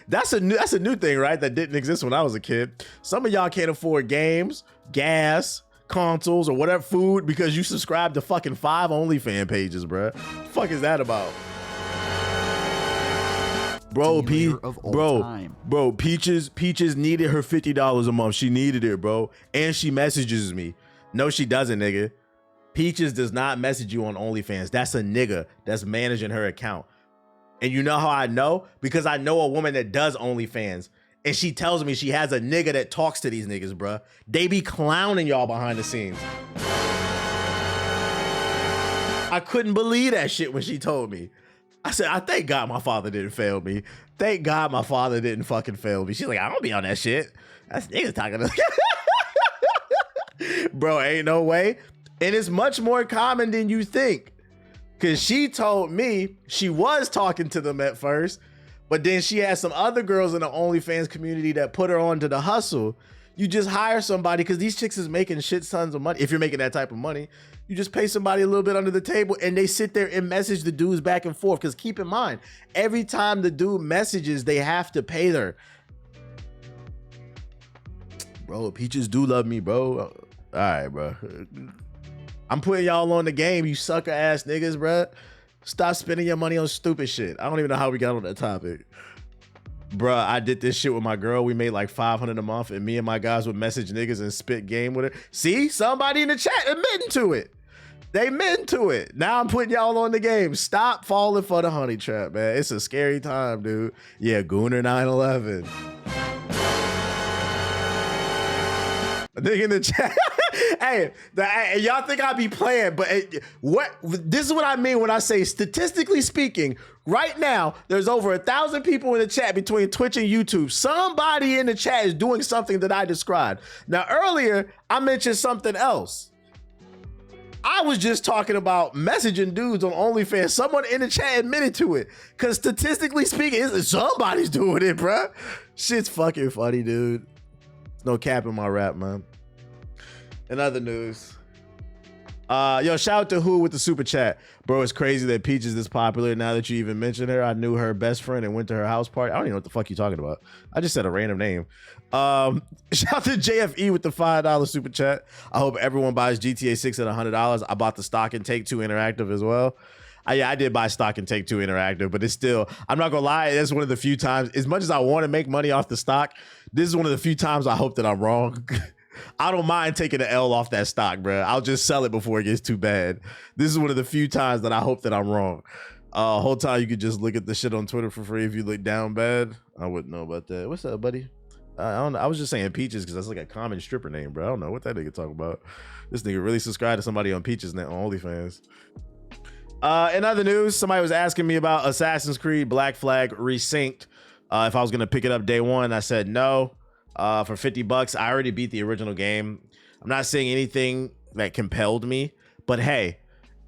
That's a new thing, right? That didn't exist when I was a kid. Some of y'all can't afford games, gas, consoles, or whatever food because you subscribe to fucking 5 OnlyFans pages, bro. What the fuck is that about? Bro, Peaches needed her $50 a month. She needed it, bro. And she messages me. No, she doesn't, nigga. Peaches does not message you on OnlyFans. That's a nigga that's managing her account. And you know how I know? Because I know a woman that does OnlyFans. And she tells me she has a nigga that talks to these niggas, bruh. They be clowning y'all behind the scenes. I couldn't believe that shit when she told me. I said, I thank God my father didn't fail me. Thank God my father didn't fucking fail me. She's like, I don't be on that shit. That's niggas talking to Bro, ain't no way. And it's much more common than you think. Cause she told me she was talking to them at first, but then she had some other girls in the OnlyFans community that put her onto the hustle. You just hire somebody, because these chicks is making shit tons of money. If you're making that type of money, you just pay somebody a little bit under the table and they sit there and message the dudes back and forth. Because keep in mind, every time the dude messages, they have to pay her. Bro, Peaches do love me, bro. All right, bro. I'm putting y'all on the game, you sucker ass niggas, bro. Stop spending your money on stupid shit. I don't even know how we got on that topic. Bruh, I did this shit with my girl. We made like $500 a month, and me and my guys would message niggas and spit game with her. See, somebody in the chat admitting to it. They admitting to it. Now I'm putting y'all on the game. Stop falling for the honey trap, man. It's a scary time, dude. Yeah, Gooner 911. A nigga in the chat. Hey, y'all think I be playing, but this is what I mean when I say, statistically speaking, right now, there's over 1,000 people in the chat between Twitch and YouTube. Somebody in the chat is doing something that I described. Now, earlier, I mentioned something else. I was just talking about messaging dudes on OnlyFans. Someone in the chat admitted to it. Because statistically speaking, somebody's doing it, bruh. Shit's fucking funny, dude. No cap in my rap, man. In other news, yo, shout out to Who with the super chat. Bro, it's crazy that Peach is this popular now that you even mentioned her. I knew her best friend and went to her house party. I don't even know what the fuck you're talking about. I just said a random name. Shout out to JFE with the $5 super chat. I hope everyone buys GTA 6 at $100. I bought the Stock and Take 2 Interactive as well. Yeah, I did buy Stock and Take 2 Interactive, but it's still, I'm not gonna lie, that's one of the few times, as much as I want to make money off the stock, this is one of the few times I hope that I'm wrong. I don't mind taking the L off that stock, bro. I'll just sell it before it gets too bad. This is one of the few times that I hope that I'm wrong. Whole time you could just look at the shit on Twitter for free if you look down bad. I wouldn't know about that. What's up, buddy? I don't know. I was just saying Peaches because that's like a common stripper name, bro. I don't know what that nigga talking about. This nigga really subscribed to somebody on Peaches on OnlyFans. In other news, somebody was asking me about Assassin's Creed Black Flag Resynced. If I was gonna pick it up day one, I said no. For $50, I already beat the original game. I'm not saying anything that compelled me, but hey,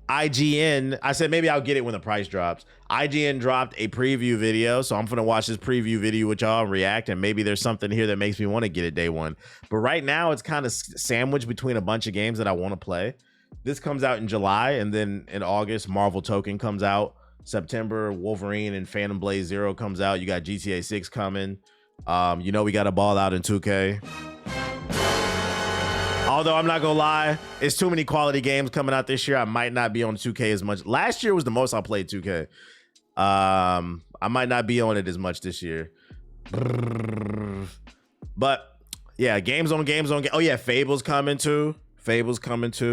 IGN, I said maybe I'll get it when the price drops. IGN dropped a preview video, so I'm gonna watch this preview video with y'all and react, and maybe there's something here that makes me want to get it day one. But right now, it's kind of sandwiched between a bunch of games that I want to play. This comes out in July, and then in August, Marvel Token comes out. September, Wolverine and Phantom Blade Zero comes out. You got GTA 6 coming. You know we got to ball out in 2K. Although I'm not gonna lie, it's too many quality games coming out this year. I might not be on 2K as much. Last year was the most I played 2K. I might not be on it as much this year. But yeah, games on. Oh yeah, Fable's coming too.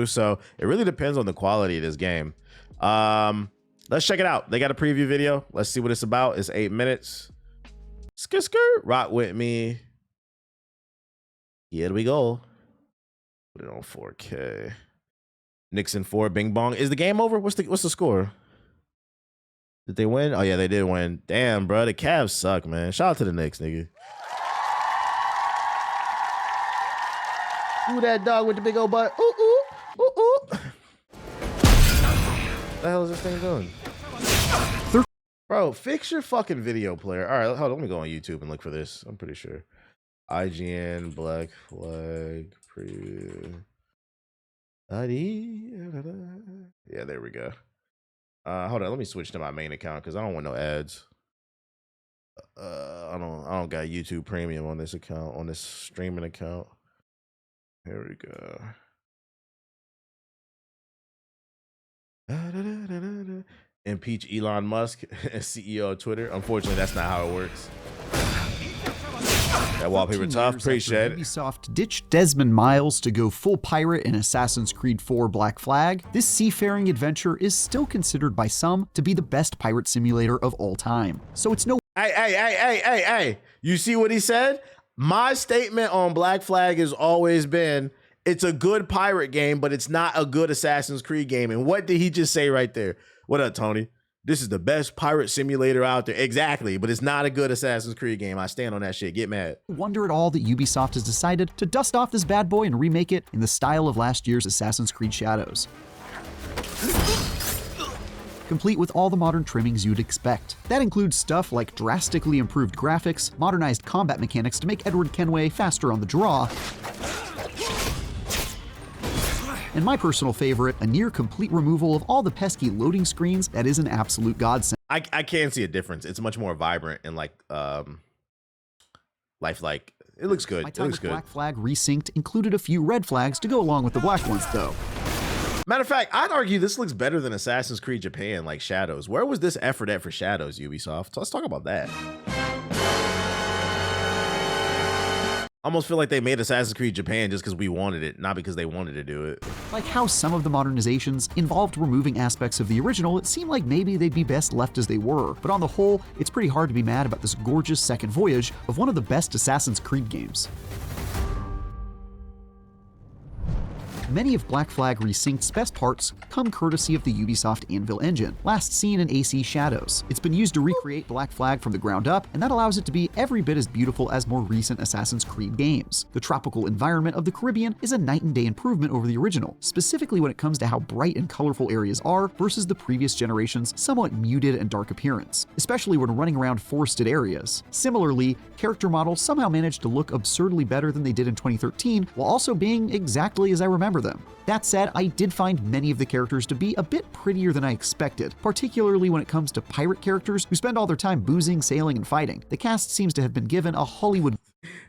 So it really depends on the quality of this game. Let's check it out. They got a preview video. Let's see what it's about. It's 8 minutes. Skirt, rock with me. Here we go. Put it on 4K. Nixon 4, Bing Bong. Is the game over? What's the score? Did they win? Oh yeah, they did win. Damn, bro, the Cavs suck, man. Shout out to the Knicks, nigga. Ooh, that dog with the big old butt. Ooh, ooh, ooh, ooh. What the hell is this thing doing? Bro, fix your fucking video player. All right, hold on. Let me go on YouTube and look for this. I'm pretty sure. IGN Black Flag preview. Yeah, there we go. Hold on. Let me switch to my main account because I don't want no ads. I don't got YouTube Premium on this account, on this streaming account. Here we go. Impeach Elon Musk, CEO of Twitter. Unfortunately, that's not how it works. That wallpaper tough, appreciate it. Ubisoft ditched Desmond Miles to go full pirate in Assassin's Creed 4 Black Flag. This seafaring adventure is still considered by some to be the best pirate simulator of all time. So it's no. Hey. You see what he said? My statement on Black Flag has always been, it's a good pirate game, but it's not a good Assassin's Creed game. And what did he just say right there? What up, Tony? This is the best pirate simulator out there. Exactly, but it's not a good Assassin's Creed game. I stand on that shit. Get mad. Wonder at all that Ubisoft has decided to dust off this bad boy and remake it in the style of last year's Assassin's Creed Shadows. Complete with all the modern trimmings you'd expect. That includes stuff like drastically improved graphics, modernized combat mechanics to make Edward Kenway faster on the draw, and my personal favorite, a near complete removal of all the pesky loading screens that is an absolute godsend. I can see a difference. It's much more vibrant and like lifelike. It looks good. My time with Black Flag Resynced included a few red flags to go along with the black ones though. Matter of fact, I'd argue this looks better than Assassin's Creed Japan, like Shadows. Where was this effort at for Shadows, Ubisoft? Let's talk about that. I almost feel like they made Assassin's Creed Japan just because we wanted it, not because they wanted to do it. Like how some of the modernizations involved removing aspects of the original, it seemed like maybe they'd be best left as they were. But on the whole, it's pretty hard to be mad about this gorgeous second voyage of one of the best Assassin's Creed games. Many of Black Flag Resynced's best parts come courtesy of the Ubisoft Anvil engine, last seen in AC Shadows. It's been used to recreate Black Flag from the ground up, and that allows it to be every bit as beautiful as more recent Assassin's Creed games. The tropical environment of the Caribbean is a night and day improvement over the original, specifically when it comes to how bright and colorful areas are versus the previous generation's somewhat muted and dark appearance, especially when running around forested areas. Similarly, character models somehow managed to look absurdly better than they did in 2013, while also being exactly as I remember them. That said, I did find many of the characters to be a bit prettier than I expected, particularly when it comes to pirate characters who spend all their time boozing, sailing, and fighting. The cast seems to have been given a Hollywood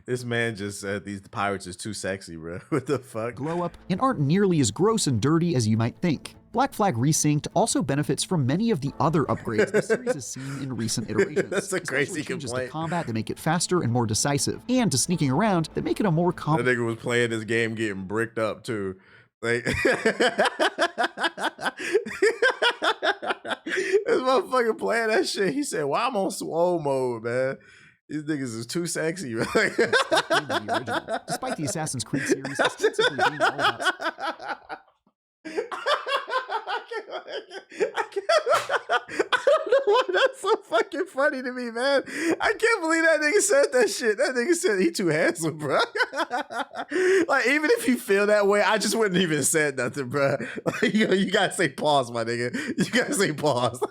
This man just said these pirates is too sexy, bro. What the fuck? glow up and aren't nearly as gross and dirty as you might think. Black Flag Resynced also benefits from many of the other upgrades the series has seen in recent iterations. That's a crazy changes complaint. to combat that make it faster and more decisive, and to sneaking around that make it a more That complex. nigga was playing this game getting bricked up too. Like this motherfucker playing that shit. He said, "Well, I'm on swole mode, man. These niggas is too sexy, man." Despite the Assassin's Creed series ostensibly being all about I don't know why that's so fucking funny to me, man. I can't believe that nigga said that shit. That nigga said he too handsome, bro. Like, even if you feel that way, I just wouldn't even said nothing, bro. Like, you gotta say pause, my nigga. You gotta say pause.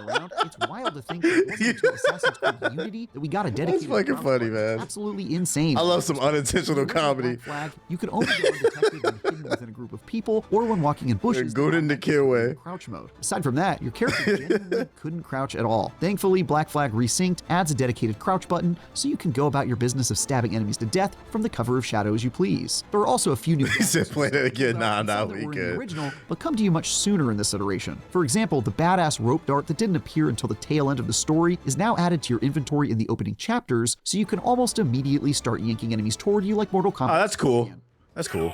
around, it's wild to think that it wasn't until Assassin's Creed Unity that we got a dedicated. That's fucking funny, man. Absolutely insane. I love some unintentional comedy. Flag, you could only go undetected when hidden within a group of people or when walking in bushes. Go into kill way. Crouch mode. Aside from that, your character genuinely couldn't crouch at all. Thankfully, Black Flag Resynced adds a dedicated crouch button so you can go about your business of stabbing enemies to death from the cover of shadows you please. There are also a few new He said play that again. Nah, we good. Original, but come to you much sooner in this iteration. For example, the badass rope dart that didn't appear until the tail end of the story is now added to your inventory in the opening chapters, so you can almost immediately start yanking enemies toward you like Mortal Kombat. Oh, that's cool. That's cool.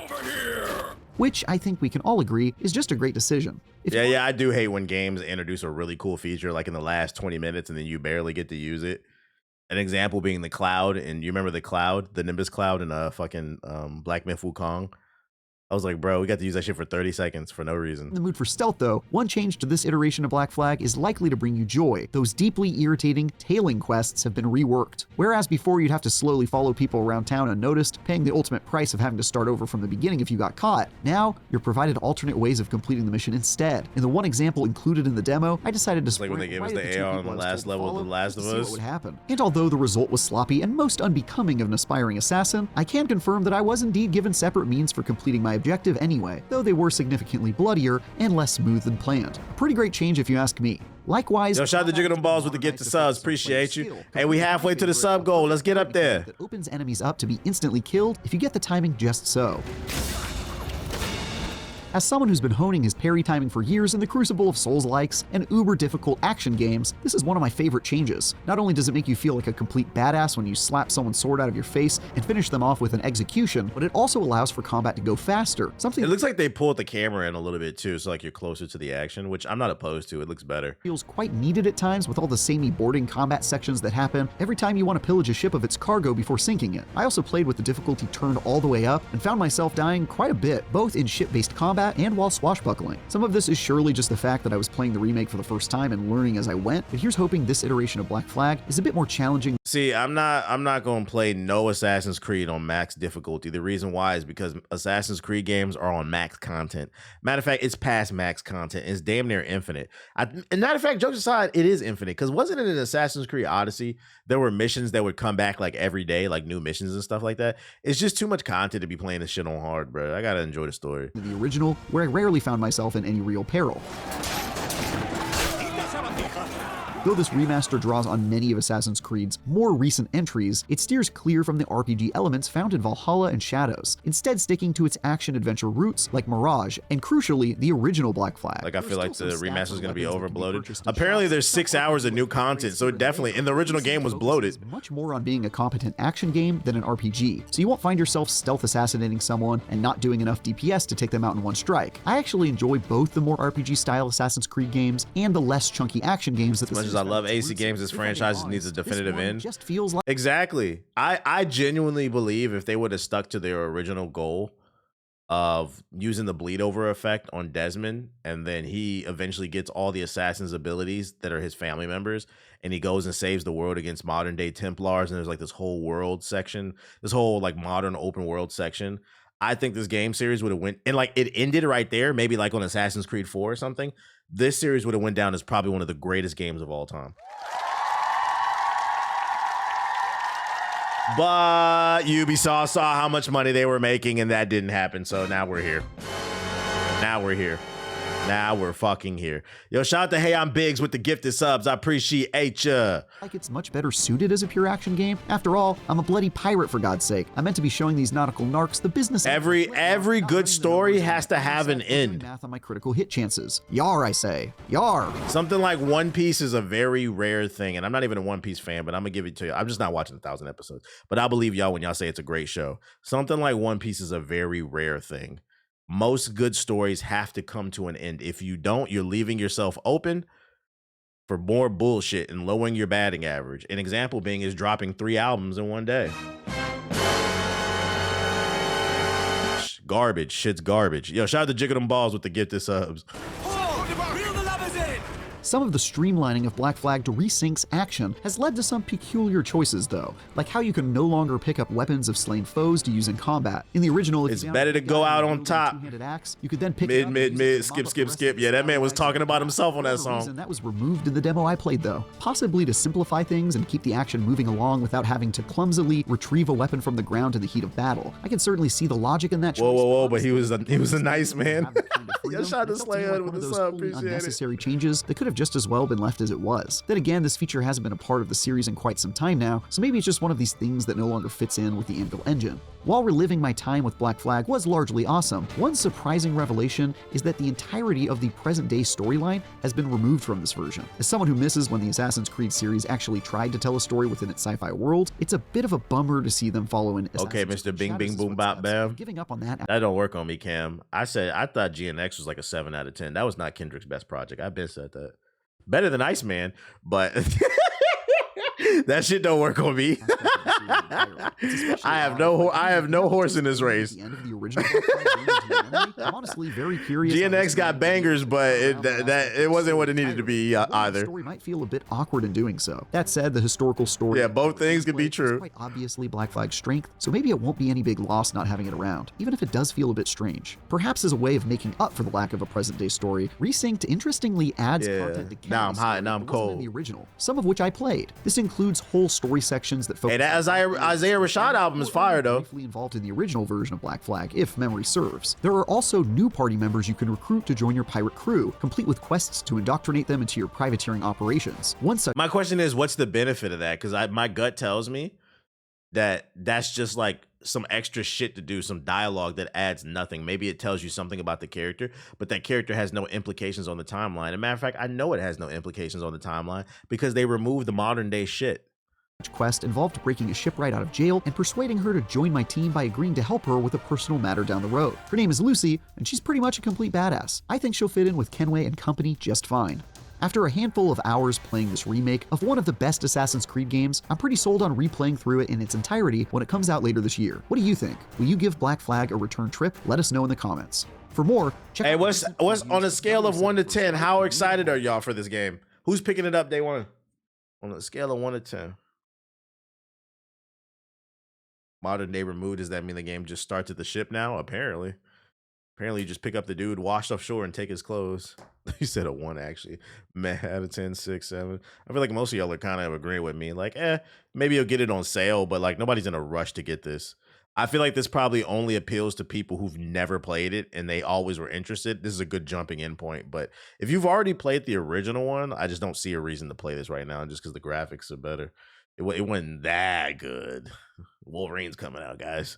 Which I think we can all agree is just a great decision. Yeah, I do hate when games introduce a really cool feature like in the last 20 minutes and then you barely get to use it. An example being the cloud, and you remember the cloud, the Nimbus cloud in fucking Black Myth Wukong? I was like, bro, we got to use that shit for 30 seconds for no reason. In the mood for stealth, though, one change to this iteration of Black Flag is likely to bring you joy. Those deeply irritating tailing quests have been reworked. Whereas before you'd have to slowly follow people around town unnoticed, paying the ultimate price of having to start over from the beginning if you got caught, now you're provided alternate ways of completing the mission instead. In the one example included in the demo, I decided to like when they gave us the AR on the last level of The Last of Us. What would happen. And although the result was sloppy and most unbecoming of an aspiring assassin, I can confirm that I was indeed given separate means for completing my objective anyway, though they were significantly bloodier and less smooth than planned. A pretty great change if you ask me. Likewise, Yo, shout out to Jiggle Them Balls with the gift of subs. Appreciate you. Hey, we halfway to the sub goal. Let's get up there. that opens enemies up to be instantly killed if you get the timing just so. As someone who's been honing his parry timing for years in the crucible of Souls-likes and uber-difficult action games, this is one of my favorite changes. Not only does it make you feel like a complete badass when you slap someone's sword out of your face and finish them off with an execution, but it also allows for combat to go faster. Something It looks like they pulled the camera in a little bit too, so like you're closer to the action, which I'm not opposed to. It looks better. feels quite needed at times with all the samey boarding combat sections that happen every time you want to pillage a ship of its cargo before sinking it. I also played with the difficulty turned all the way up and found myself dying quite a bit, both in ship-based combat and while swashbuckling. Some of this is surely just the fact that I was playing the remake for the first time and learning as I went, but here's hoping this iteration of Black Flag is a bit more challenging. See, I'm not going to play no Assassin's Creed on max difficulty. The reason why is because Assassin's Creed games are on max content. Matter of fact, it's past max content. It's damn near infinite. And matter of fact, jokes aside, it is infinite, because wasn't it in Assassin's Creed Odyssey there were missions that would come back like every day, like new missions and stuff like that? It's just too much content to be playing this shit on hard, bro. I gotta enjoy the story. The original, where I rarely found myself in any real peril. Though this remaster draws on many of Assassin's Creed's more recent entries, it steers clear from the RPG elements found in Valhalla and Shadows, instead sticking to its action-adventure roots like Mirage, and crucially, the original Black Flag. Like, I feel like the remaster is going to be overbloated. Apparently, there's 6 hours of new content, so it definitely, in the original game, was bloated. Much more on being a competent action game than an RPG, so you won't find yourself stealth assassinating someone and not doing enough DPS to take them out in one strike. I actually enjoy both the more RPG-style Assassin's Creed games and the less chunky action games that the As I love AC games, this franchise needs a definitive end. Just feels like Exactly. I genuinely believe if they would have stuck to their original goal of using the bleed over effect on Desmond, and then he eventually gets all the assassin's abilities that are his family members, and he goes and saves the world against modern day Templars, and there's like this whole world section, this whole like modern open world section. I think this game series would have went, and like it ended right there, maybe like on Assassin's Creed 4 or something. This series would have went down as probably one of the greatest games of all time. But Ubisoft saw how much money they were making, and that didn't happen. So now we're here. Now we're here. Now we're fucking here. Yo, shout out to Hey I'm Biggs with the gifted subs. I appreciate ya. like it's much better suited as a pure action game. After all, I'm a bloody pirate, for God's sake. I meant to be showing these nautical narcs the business. Every good story has to have an end. Math on my critical hit chances. Yar, I say. Yar. Something like One Piece is a very rare thing, and I'm not even a One Piece fan, but I'm gonna give it to you. I'm just not watching 1,000 episodes, but I believe y'all when y'all say it's a great show. Something like One Piece is a very rare thing. Most good stories have to come to an end. If you don't, you're leaving yourself open for more bullshit and lowering your batting average. An example being is dropping 3 albums in one day. Garbage. Shit's garbage. Yo, shout out to Jiggle Them Balls with the gifted subs. Some of the streamlining of Black Flag to Resynced's action has led to some peculiar choices, though, like how you can no longer pick up weapons of slain foes to use in combat. In the original, if It's better to go out on top. two-handed axe, you could then pick Mid, skip. Yeah, that man was talking about himself on that song. That was removed in the demo I played, though, possibly to simplify things and keep the action moving along without having to clumsily retrieve a weapon from the ground in the heat of battle. I can certainly see the logic in that choice. Whoa, but he was a nice man. Yo, shout out to It's Slayer with the sub. wholly Appreciate it. unnecessary changes that could have just as well been left as it was. Then again, this feature hasn't been a part of the series in quite some time now, so maybe it's just one of these things that no longer fits in with the Anvil engine. While reliving my time with Black Flag was largely awesome, one surprising revelation is that the entirety of the present-day storyline has been removed from this version. As someone who misses when the Assassin's Creed series actually tried to tell a story within its sci-fi world, it's a bit of a bummer to see them follow in Okay, Assassin's Mr. Creed Bing Bing Shadows' Boom Bop footsteps. Bam. Giving up on that That don't work on me, Cam. I thought GNX was like a 7 out of 10. That was not Kendrick's best project. I've been said that. Better than Iceman, but that shit don't work on me. I have no horse in this race. I'm honestly very curious. GNX got bangers, but it wasn't what it needed to be either. The story might feel a bit awkward in doing so. That said, the historical story. Yeah, both things could be true. Quite obviously Black Flag's strength, so maybe it won't be any big loss not having it around, even if it does feel a bit strange. Perhaps as a way of making up for the lack of a present-day story, Resynced interestingly adds content to Now I'm hot, now I'm that wasn't in cold. the original, some of which I played. This includes whole story sections that focus. Hey, as I Isaiah Rashad album is fire though. Briefly involved in the original version of Black Flag, if memory serves. There are also new party members you can recruit to join your pirate crew, complete with quests to indoctrinate them into your privateering operations. One such My question is, what's the benefit of that? Because my gut tells me that that's just like some extra shit to do, some dialogue that adds nothing. Maybe it tells you something about the character, but that character has no implications on the timeline. As a matter of fact, I know it has no implications on the timeline because they removed the modern day shit. quest involved breaking a shipwright out of jail and persuading her to join my team by agreeing to help her with a personal matter down the road. Her name is Lucy, and she's pretty much a complete badass. I think she'll fit in with Kenway and company just fine. After a handful of hours playing this remake of one of the best Assassin's Creed games, I'm pretty sold on replaying through it in its entirety when it comes out later this year. What do you think? Will you give Black Flag a return trip? Let us know in the comments. For more, check out what's on a scale of 1 to 10, how excited are y'all for this game? Who's picking it up day one? On a scale of 1 to 10. Modern day removed, does that mean the game just starts at the ship now? Apparently. Apparently you just pick up the dude washed offshore and take his clothes. You said a 1 actually. Man, out of 10, 6, 7. I feel like most of y'all are kind of agreeing with me. Like, maybe you'll get it on sale, but like nobody's in a rush to get this. I feel like this probably only appeals to people who've never played it and they always were interested. This is a good jumping in point. But if you've already played the original one, I just don't see a reason to play this right now just because the graphics are better. It wasn't that good. Wolverine's coming out, guys.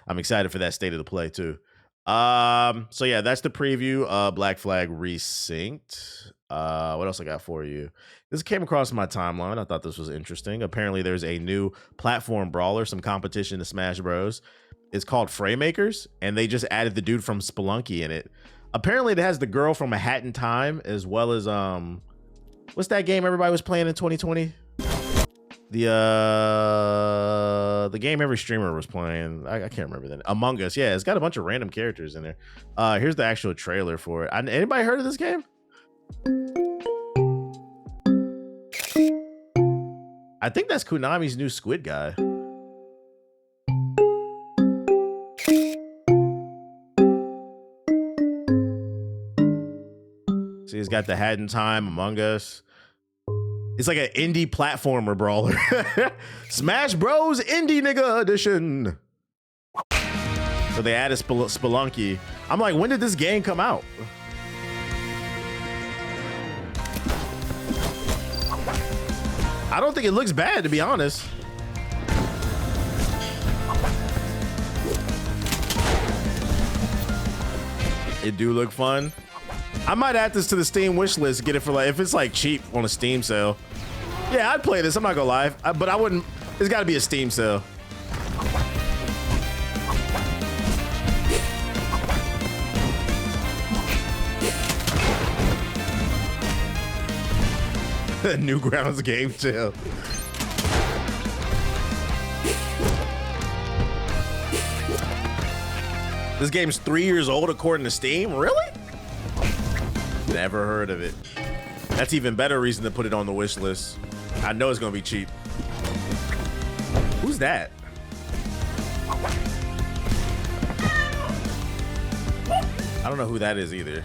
I'm excited for that state of the play too. So yeah, that's the preview. Black Flag Resynced. What else I got for you? This came across my timeline. I thought this was interesting. Apparently there's a new platform brawler, some competition to Smash Bros. It's called Fraymakers, and they just added the dude from Spelunky in it. Apparently it has the girl from A Hat in Time, as well as what's that game everybody was playing in 2020? The game every streamer was playing. I can't remember that. Among Us. Yeah, it's got a bunch of random characters in there. Here's the actual trailer for it. Anybody heard of this game? I think that's Konami's new Squid guy. See, he's got the Hat in Time, Among Us. It's like an indie platformer brawler. Smash Bros. Indie Nigga Edition. So they added Spelunky. I'm like, when did this game come out? I don't think it looks bad, to be honest. It do look fun. I might add this to the Steam wish list, get it for like, if it's like cheap on a Steam sale. Yeah, I'd play this, I'm not gonna lie. But I wouldn't, it's gotta be a Steam sale. Newgrounds game chill. This game's 3 years old according to Steam, really? Never heard of it. That's even better reason to put it on the wish list. I know it's gonna be cheap. Who's that? I don't know who that is either.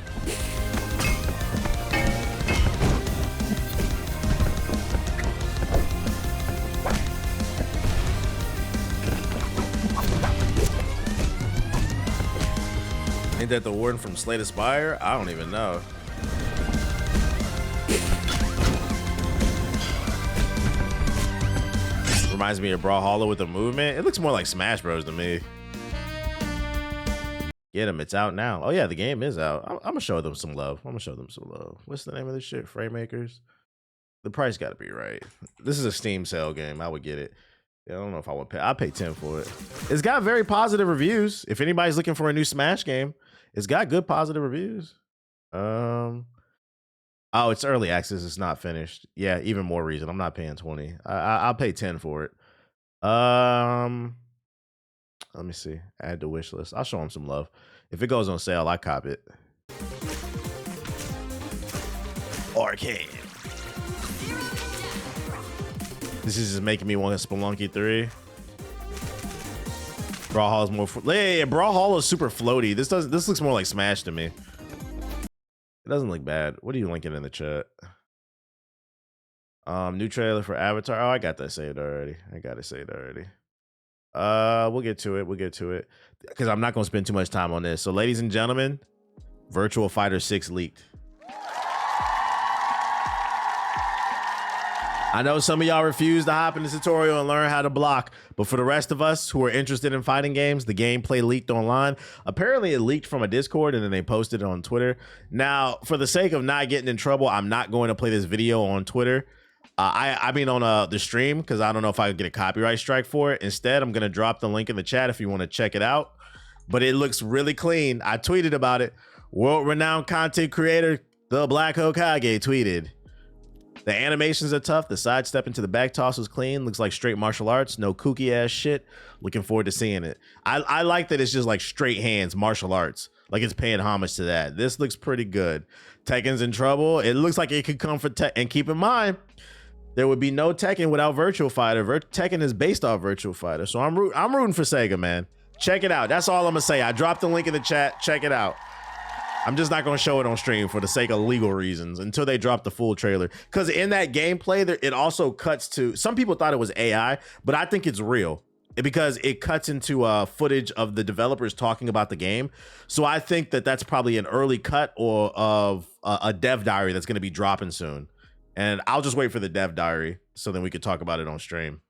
Ain't that the warden from Slay the Spire? I don't even know. Reminds me of Brawlhalla with the movement. It looks more like Smash Bros to me. Get him, it's out now. Oh yeah, the game is out. I'm gonna show them some love. What's the name of this shit? Fraymakers? The price gotta be right. This is a Steam sale game. I would get it. Yeah, I don't know if I would pay. I'll pay 10 for it. It's got very positive reviews. If anybody's looking for a new Smash game, it's got good positive reviews. Oh, it's early access. It's not finished. Yeah, even more reason. I'm not paying 20. I'll pay 10 for it. Let me see. Add to wish list. I'll show them some love. If it goes on sale, I cop it. Arcade. This is just making me want a Spelunky 3. Brawlhalla's more. Yeah, Brawlhalla is super floaty. This looks more like Smash to me. It doesn't look bad. What are you linking in the chat? New trailer for Avatar. Oh, I got that saved already. We'll get to it. We'll get to it because I'm not gonna spend too much time on this. So, ladies and gentlemen, Virtual Fighter 6 leaked. I know some of y'all refuse to hop in the tutorial and learn how to block, but for the rest of us who are interested in fighting games, the gameplay leaked online. Apparently it leaked from a Discord and then they posted it on Twitter. Now, for the sake of not getting in trouble, I'm not going to play this video on Twitter. I mean on the stream, because I don't know if I could get a copyright strike for it. Instead, I'm going to drop the link in the chat if you want to check it out. But it looks really clean. I tweeted about it. World-renowned content creator, the Black Hokage, tweeted, "The animations are tough. The sidestep into the back toss was clean. Looks like straight martial arts. No kooky ass shit. Looking forward to seeing it." I like that it's just like straight hands martial arts. Like it's paying homage to that. This looks pretty good. Tekken's in trouble. It looks like it could come for Tekken. And keep in mind, there would be no Tekken without Virtual Fighter. Tekken is based off Virtual Fighter. So I'm rooting for Sega, man. Check it out. That's all I'm gonna say. I dropped the link in the chat. Check it out. I'm just not going to show it on stream for the sake of legal reasons until they drop the full trailer. Because in that gameplay, it also cuts to, some people thought it was AI, but I think it's real because it cuts into footage of the developers talking about the game. So I think that that's probably an early cut or of a dev diary that's going to be dropping soon. And I'll just wait for the dev diary so then we could talk about it on stream.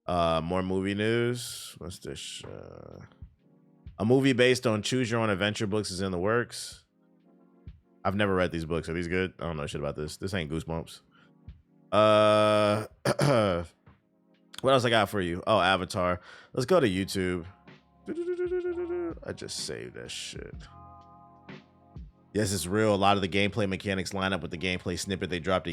More movie news. What's this? A movie based on Choose Your Own Adventure books is in the works. I've never read these books. Are these good? I don't know shit about this. This ain't Goosebumps. What else I got for you? Oh, Avatar. Let's go to YouTube. I just saved that shit. Yes, it's real. A lot of the gameplay mechanics line up with the gameplay snippet they dropped 2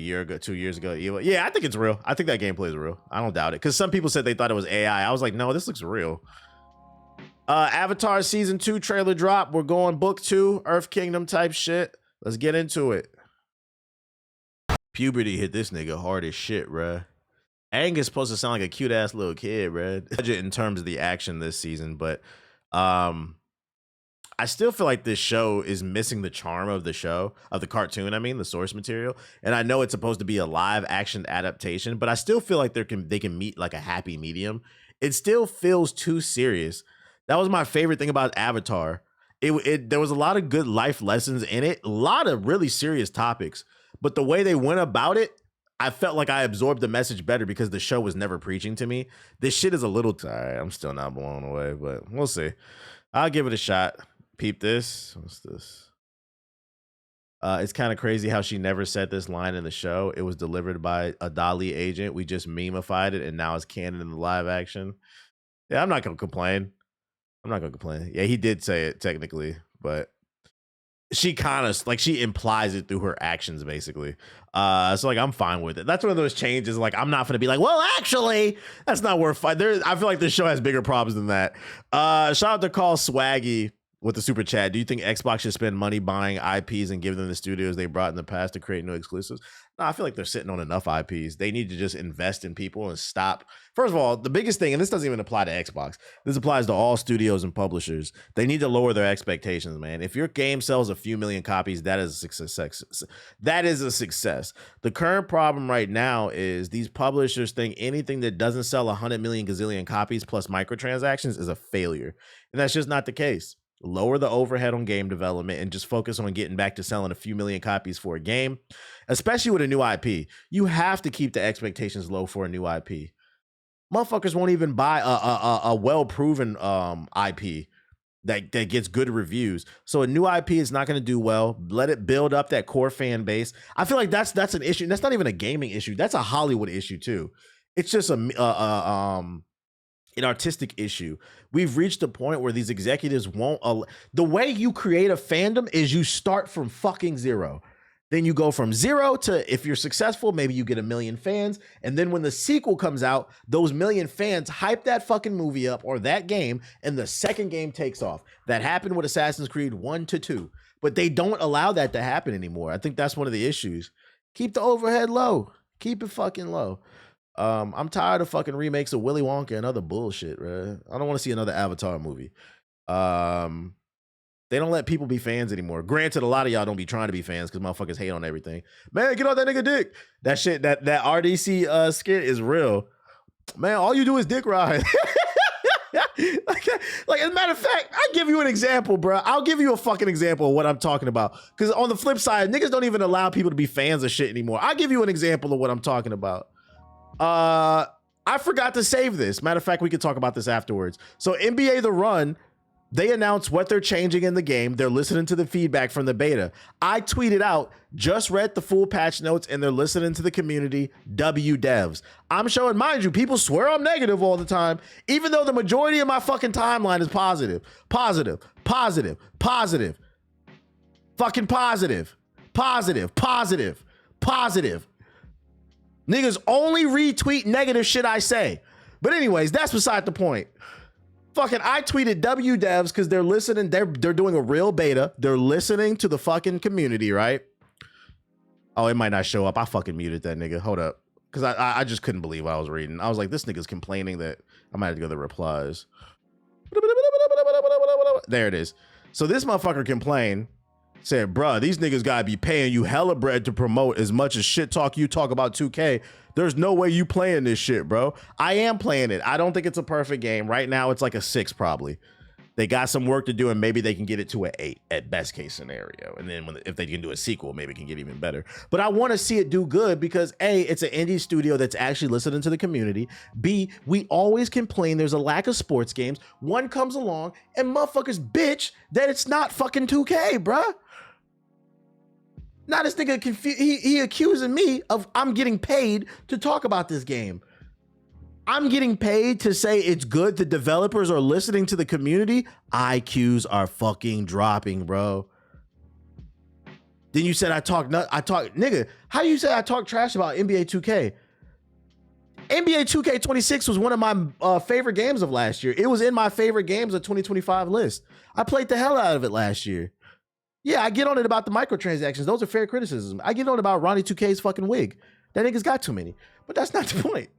years ago. Yeah, I think it's real. I think that gameplay is real. I don't doubt it. Because some people said they thought it was AI. I was like, no, this looks real. Avatar Season 2 trailer drop. We're going Book 2, Earth Kingdom type shit. Let's get into it. Puberty hit this nigga hard as shit, bruh. Aang is supposed to sound like a cute ass little kid, bruh. Budget in terms of the action this season, but I still feel like this show is missing the charm of the show, of the cartoon, I mean, the source material. And I know it's supposed to be a live action adaptation, but I still feel like they can meet like a happy medium. It still feels too serious. That was my favorite thing about Avatar. There was a lot of good life lessons in it, a lot of really serious topics, but the way they went about it, I felt like I absorbed the message better because the show was never preaching to me. This shit is a little tired. I'm still not blown away, but we'll see. I'll give it a shot. Peep this. What's this? It's kind of crazy how she never said this line in the show. It was delivered by a Dali agent. We just memeified it, and now it's canon in the live action. Yeah, I'm not gonna complain. Yeah, he did say it technically, but she kind of like she implies it through her actions, basically. So like I'm fine with it. That's one of those changes. Like I'm not gonna be like, well, actually, that's not worth fighting. I feel like this show has bigger problems than that. Shout out to Call Swaggy with the super chat. Do you think Xbox should spend money buying IPs and give them the studios they brought in the past to create new exclusives? No, I feel like they're sitting on enough IPs. They need to just invest in people and stop. First of all, the biggest thing, and this doesn't even apply to Xbox, this applies to all studios and publishers. They need to lower their expectations, man. If your game sells a few million copies, that is a success. That is a success. The current problem right now is these publishers think anything that doesn't sell 100 million gazillion copies plus microtransactions is a failure. And that's just not the case. Lower the overhead on game development and just focus on getting back to selling a few million copies for a game, especially with a new IP. You have to keep the expectations low for a new IP. Motherfuckers won't even buy a well-proven IP that gets good reviews. So a new IP is not going to do well. Let it build up that core fan base. I feel like that's an issue. That's not even a gaming issue. That's a Hollywood issue too. It's just an artistic issue. We've reached a point where these executives won't. The way you create a fandom is you start from fucking zero. Then you go from zero to, if you're successful, maybe you get 1 million fans. And then when the sequel comes out, those 1 million fans hype that fucking movie up or that game, and the second game takes off. That happened with Assassin's Creed 1 to 2. But they don't allow that to happen anymore. I think that's one of the issues. Keep the overhead low. Keep it fucking low. I'm tired of fucking remakes of Willy Wonka and other bullshit, right? I don't want to see another Avatar movie. They don't let people be fans anymore. Granted, a lot of y'all don't be trying to be fans because motherfuckers hate on everything. Man, get on that nigga dick. That shit, that RDC skit is real. Man, all you do is dick ride. Like, as a matter of fact, I'll give you an example, bro. I'll give you a fucking example of what I'm talking about. Because on the flip side, niggas don't even allow people to be fans of shit anymore. I'll give you an example of what I'm talking about. I forgot to save this. Matter of fact, we could talk about this afterwards. So NBA The Run, they announced what they're changing in the game. They're listening to the feedback from the beta. I tweeted out, just read the full patch notes and they're listening to the community, W devs. I'm showing, mind you, people swear I'm negative all the time, even though the majority of my fucking timeline is positive. Positive, positive, positive. Fucking positive, positive, positive, positive. Niggas only retweet negative shit I say. But anyways, that's beside the point. Fucking, I tweeted W devs because they're listening. They're doing a real beta. They're listening to the fucking community, right? Oh, it might not show up. I fucking muted that nigga. Hold up. Because I just couldn't believe what I was reading. I was like, this nigga's complaining that I might have to go to the replies. There it is. So this motherfucker complained, said, bruh, these niggas gotta be paying you hella bread to promote as much as shit talk you talk about 2K. There's no way you playing this shit, bro. I am playing it. I don't think it's a perfect game. Right now, it's like a 6 probably. They got some work to do, and maybe they can get it to an 8 at best case scenario. And then if they can do a sequel, maybe it can get even better. But I want to see it do good because A, it's an indie studio that's actually listening to the community. B, we always complain there's a lack of sports games. One comes along and motherfuckers bitch that it's not fucking 2K, bruh. Now this nigga he accusing me of I'm getting paid to talk about this game. I'm getting paid to say it's good. The developers are listening to the community. IQs are fucking dropping, bro. Then you said I talk, nigga, how you say I talk trash about NBA 2K? NBA 2K26 was one of my favorite games of last year. It was in my favorite games of 2025 list. I played the hell out of it last year. Yeah, I get on it about the microtransactions. Those are fair criticisms. I get on about Ronnie 2K's fucking wig. That nigga's got too many. But that's not the point.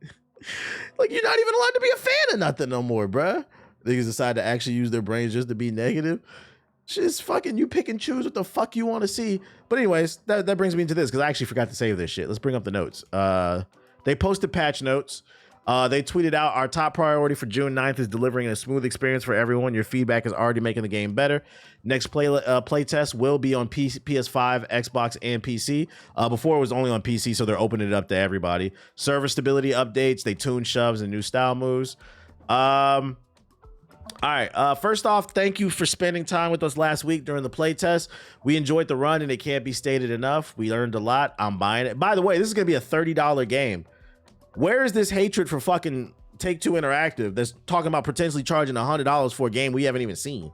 Like, you're not even allowed to be a fan of nothing no more, bruh. Niggas decide to actually use their brains just to be negative. Just fucking, you pick and choose what the fuck you want to see. But anyways, that brings me into this, because I actually forgot to save this shit. Let's bring up the notes. They posted patch notes. They tweeted out, our top priority for June 9th is delivering a smooth experience for everyone. Your feedback is already making the game better. Next play test will be on PS5, Xbox, and PC. Before it was only on PC, so they're opening it up to everybody. Server stability updates. They tuned shoves and new style moves. All right. First off, thank you for spending time with us last week during the play test. We enjoyed the run, and it can't be stated enough. We learned a lot. I'm buying it. By the way, this is going to be a $30 game. Where is this hatred for fucking Take-Two Interactive that's talking about potentially charging $100 for a game we haven't even seen?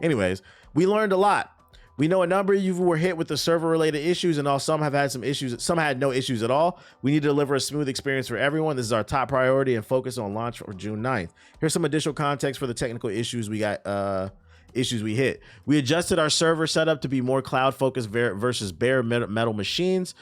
Anyways, we learned a lot. We know a number of you were hit with the server-related issues, and some have had some issues. Some had no issues at all. We need to deliver a smooth experience for everyone. This is our top priority and focus on launch for June 9th. Here's some additional context for the technical issues we got. Issues we hit. We adjusted our server setup to be more cloud-focused versus bare metal machines.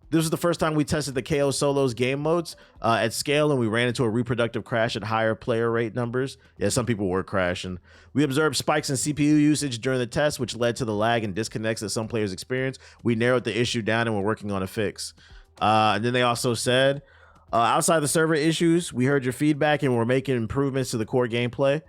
This was the first time we tested the KO Solos game modes at scale, and we ran into a reproductive crash at higher player rate numbers. Yeah, some people were crashing. We observed spikes in CPU usage during the test, which led to the lag and disconnects that some players experience. We narrowed the issue down, and we're working on a fix. And then they also said, outside the server issues, we heard your feedback, and we're making improvements to the core gameplay.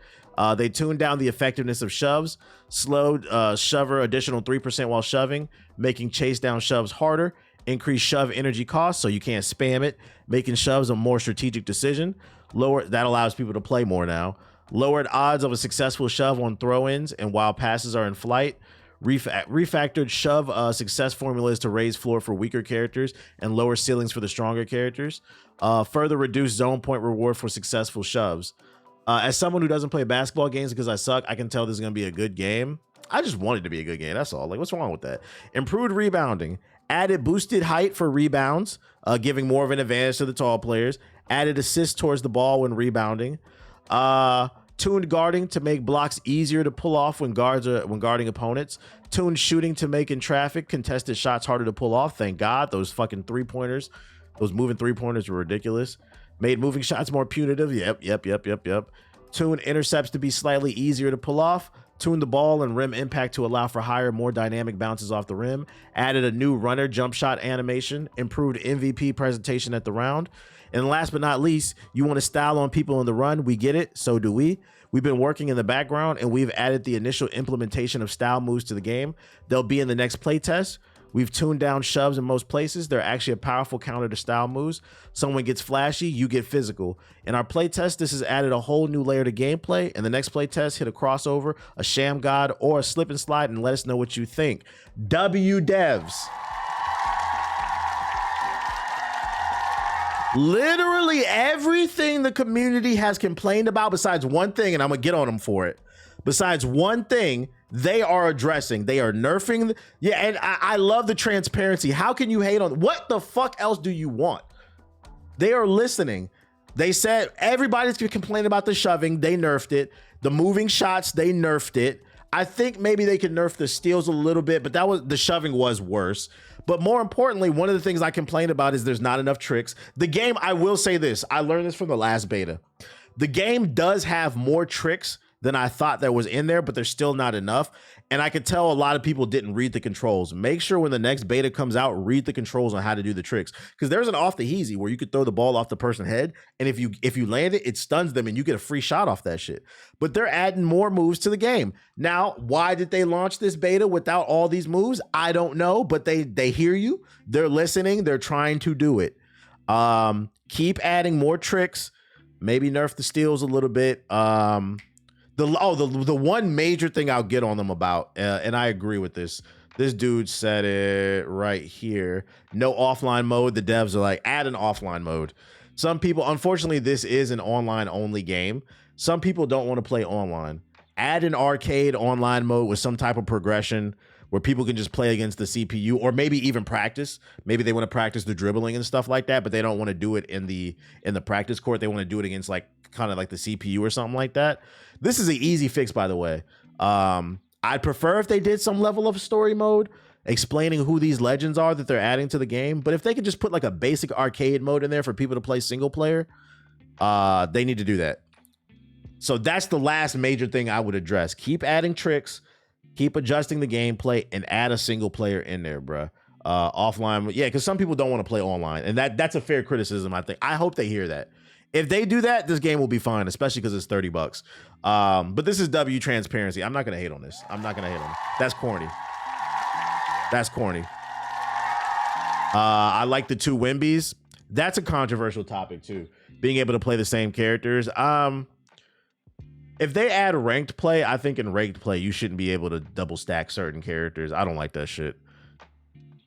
They tuned down the effectiveness of shoves, slowed shover additional 3% while shoving, making chase down shoves harder, increase shove energy costs so you can't spam it, making shoves a more strategic decision. That allows people to play more now. Lowered odds of a successful shove on throw-ins and while passes are in flight. Refactored shove success formulas to raise floor for weaker characters and lower ceilings for the stronger characters. Further reduced zone point reward for successful shoves. As someone who doesn't play basketball games because I suck, I can tell this is going to be a good game. I just want it to be a good game. That's all. Like, what's wrong with that? Improved rebounding. Added boosted height for rebounds, giving more of an advantage to the tall players. Added assist towards the ball when rebounding. Tuned guarding to make blocks easier to pull off when guarding opponents. Tuned shooting to make in traffic contested shots harder to pull off. Thank God, those fucking 3-pointers, those moving 3-pointers were ridiculous. Made moving shots more punitive. Yep. Tuned intercepts to be slightly easier to pull off. Tuned the ball and rim impact to allow for higher, more dynamic bounces off the rim. Added a new runner jump shot animation. Improved MVP presentation at the round. And last but not least, you want to style on people on the run. We get it. So do we. We've been working in the background and we've added the initial implementation of style moves to the game. They'll be in the next playtest. We've tuned down shoves in most places. They're actually a powerful counter to style moves. Someone gets flashy, you get physical. In our playtest, this has added a whole new layer to gameplay. In the next playtest, hit a crossover, a sham god, or a slip and slide and let us know what you think. W devs. Literally everything the community has complained about besides one thing, and I'm gonna get on them for it. Besides one thing, they are addressing. They are nerfing. Yeah, and I love the transparency. How can you hate on? What the fuck else do you want? They are listening. They said everybody's gonna complain about the shoving. They nerfed it. The moving shots, they nerfed it. I think maybe they could nerf the steals a little bit, but the shoving was worse. But more importantly, one of the things I complained about is there's not enough tricks. The game, I will say this, I learned this from the last beta. The game does have more tricks than I thought that was in there, but there's still not enough. And I could tell a lot of people didn't read the controls. Make sure when the next beta comes out, read the controls on how to do the tricks. Because there's an off the easy where you could throw the ball off the person's head, and if you land it, it stuns them and you get a free shot off that shit. But they're adding more moves to the game. Now, why did they launch this beta without all these moves? I don't know, but they hear you. They're listening. They're trying to do it. Keep adding more tricks. Maybe nerf the steals a little bit. The one major thing I'll get on them about, and I agree with this. This dude said it right here. No offline mode. The devs are like, add an offline mode. Some people, unfortunately, this is an online only game. Some people don't want to play online. Add an arcade online mode with some type of progression where people can just play against the CPU, or maybe even practice. Maybe they want to practice the dribbling and stuff like that, but they don't want to do it in the practice court. They want to do it against like kind of like the CPU or something like that. This is an easy fix, by the way. I'd prefer if they did some level of story mode explaining who these legends are that they're adding to the game. But if they could just put like a basic arcade mode in there for people to play single player, they need to do that. So that's the last major thing I would address. Keep adding tricks, keep adjusting the gameplay, and add a single player in there, bruh. Offline, yeah, because some people don't want to play online, and that's a fair criticism, I think. I hope they hear that. If they do that, this game will be fine, especially because it's $30. But this is W transparency. I'm not gonna hate on this. I'm not gonna hate on it. That's corny. That's corny. I like the two Wimbies. That's a controversial topic too. Being able to play the same characters. If they add ranked play, I think in ranked play, you shouldn't be able to double stack certain characters. I don't like that shit.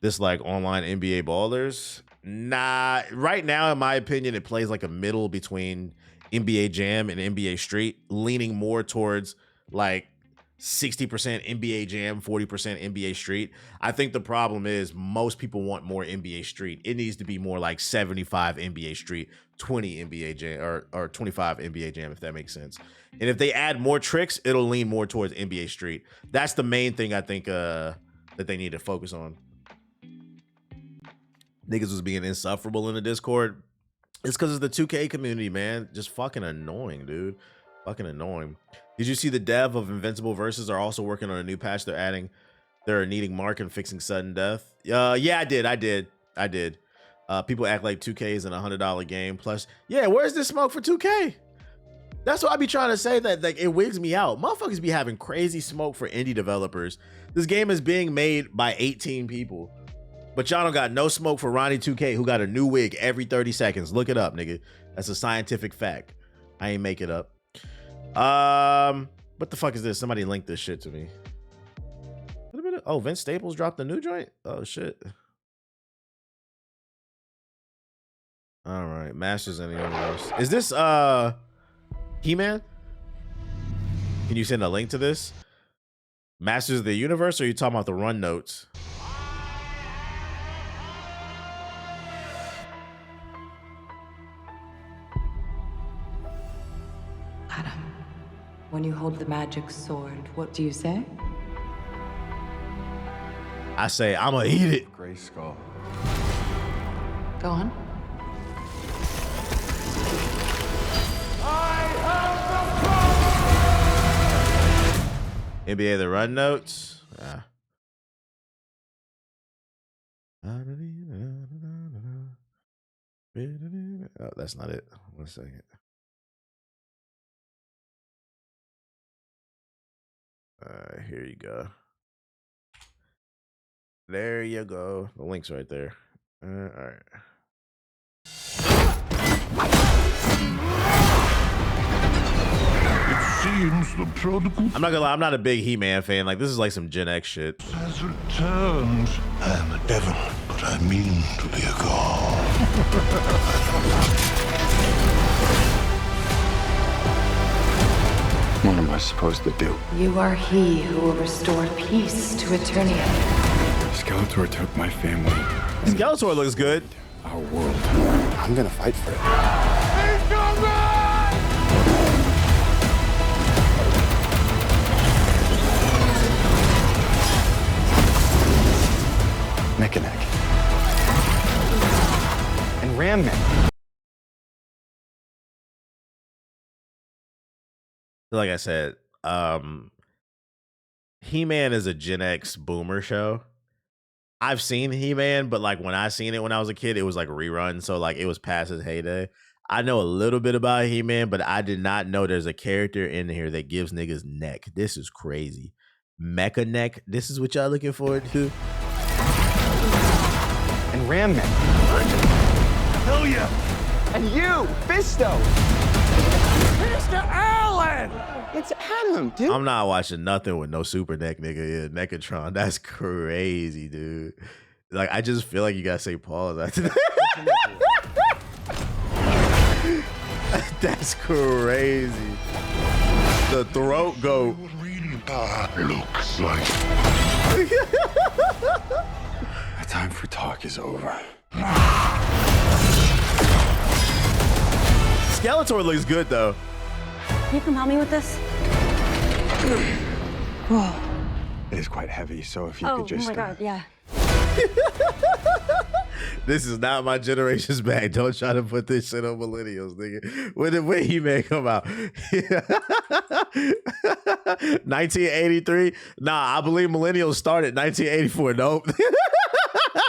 This like online NBA ballers. Nah, right now, in my opinion, it plays like a middle between NBA Jam and NBA Street, leaning more towards like 60% NBA Jam, 40% NBA Street. I think the problem is most people want more NBA Street. It needs to be more like 75 NBA Street, 20 NBA Jam, or 25 NBA Jam, if that makes sense. And if they add more tricks, it'll lean more towards NBA Street. That's the main thing I think that they need to focus on. Niggas was being insufferable in the Discord. It's because it's the 2K community, man. Just fucking annoying, dude. Fucking annoying. Did you see the dev of Invincible Versus are also working on a new patch? They're needing Mark and fixing sudden death. Yeah, I did. People act like 2K is an $100 game. Plus, yeah, where's this smoke for 2K? That's what I be trying to say, that like it wigs me out. Motherfuckers be having crazy smoke for indie developers. This game is being made by 18 people. But y'all don't got no smoke for Ronnie 2K, who got a new wig every 30 seconds. Look it up, nigga. That's a scientific fact. I ain't make it up. What the fuck is this? Somebody linked this shit to me. Oh, Vince Staples dropped a new joint? Oh, shit. All right. Masters in the Universe. Is this, He-Man? Can you send a link to this? Masters of the Universe, or are you talking about the run notes? Adam, when you hold the magic sword, what do you say? I say, I'ma eat it. Gray Skull. Go on. NBA the run notes. Oh, that's not it. 1 second. Here you go. There you go. The link's right there. All right. It seems the prodigal I'm not gonna lie, I'm not a big He-Man fan. Like, this is like some Gen X shit. has returned. I am a devil, but I mean to be a god. What am I supposed to do? You are he who will restore peace to Eternia. Skeletor took my family, Skeletor looks good. our world. I'm gonna fight for it. Neck and neck. And Ram Man. Like I said, He-Man is a Gen X boomer show. I've seen He-Man, but like when I seen it when I was a kid, it was like a rerun. So like it was past its heyday. I know a little bit about He-Man, but I did not know there's a character in here that gives niggas neck. This is crazy. Mecha neck. This is what y'all looking forward to? And Ram Man. Hell yeah! And you, Fisto! Mr. Allen! It's Adam, dude. I'm not watching nothing with no super neck nigga. Yeah, Neckatron. That's crazy, dude. Like, I just feel like you gotta say pause after that. That's crazy. The throat goat. What real power looks like. The time for talk is over. Skeletor looks good though. Can you come help me with this? Whoa. It is quite heavy, so if you Oh, could just... my God, yeah. This is not my generation's bag. Don't try to put this shit on millennials, nigga. When did He-Man come out? 1983? Nah, I believe millennials started 1984. Nope.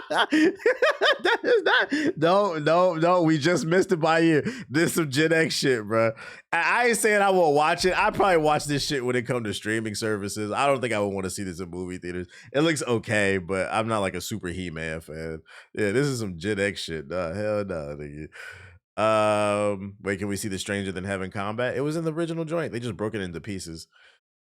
That is not. No. We just missed it by a year. This is some Gen X shit, bro. I ain't saying I won't watch it. I probably watch this shit when it comes to streaming services. I don't think I would want to see this in movie theaters. It looks okay, but I'm not like a super He-Man fan. Yeah, this is some Gen X shit. Nah, hell no, nigga. Wait, can we see the Stranger Than Heaven combat? It was in the original joint. They just broke it into pieces.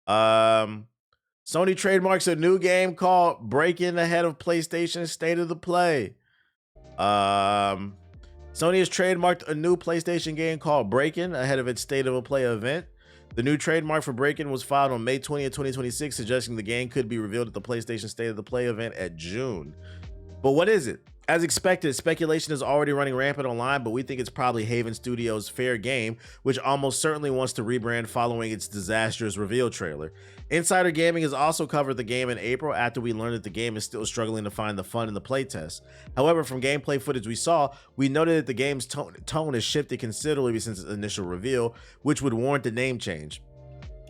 Sony trademarks a new game called Break-In ahead of PlayStation State of the Play. Sony has trademarked a new PlayStation game called Break-In ahead of its State of the Play event. The new trademark for Break-In was filed on May 20th, 2026, suggesting the game could be revealed at the PlayStation State of the Play event at June. But what is it? As expected, speculation is already running rampant online, but we think it's probably Haven Studios' Fair Game, which almost certainly wants to rebrand following its disastrous reveal trailer. Insider Gaming has also covered the game in April after we learned that the game is still struggling to find the fun in the playtest. However, from gameplay footage we saw, we noted that the game's tone has shifted considerably since its initial reveal, which would warrant the name change.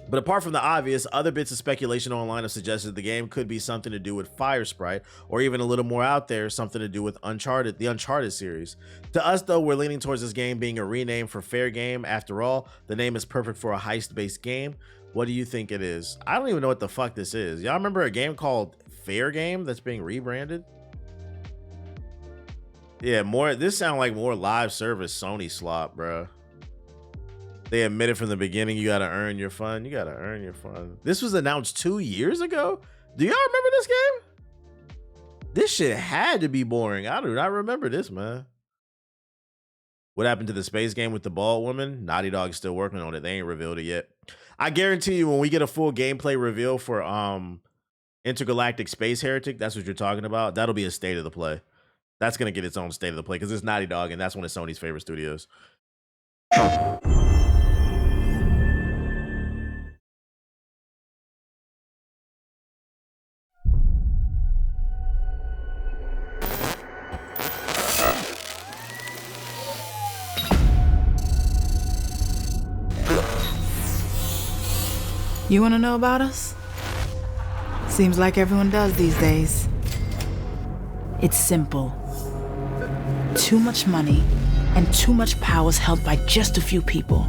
But apart from the obvious, other bits of speculation online have suggested the game could be something to do with Fire Sprite, or even a little more out there, something to do with the Uncharted series. To us though, we're leaning towards this game being a rename for Fair Game. After all, the name is perfect for a heist-based game. What do you think it is? I don't even know what the fuck this is. Y'all remember a game called Fair Game that's being rebranded? Yeah, this sounds like more live service Sony slop, bro. They admitted from the beginning, you gotta earn your fun. You gotta earn your fun. This was announced 2 years ago? Do y'all remember this game? This shit had to be boring. I do not remember this, man. What happened to the space game with the bald woman? Naughty Dog's still working on it. They ain't revealed it yet. I guarantee you when we get a full gameplay reveal for Intergalactic Space Heretic, that's what you're talking about. That'll be a State of the Play. That's gonna get its own State of the Play because it's Naughty Dog and that's one of Sony's favorite studios. You want to know about us? Seems like everyone does these days. It's simple. Too much money, and too much power is held by just a few people.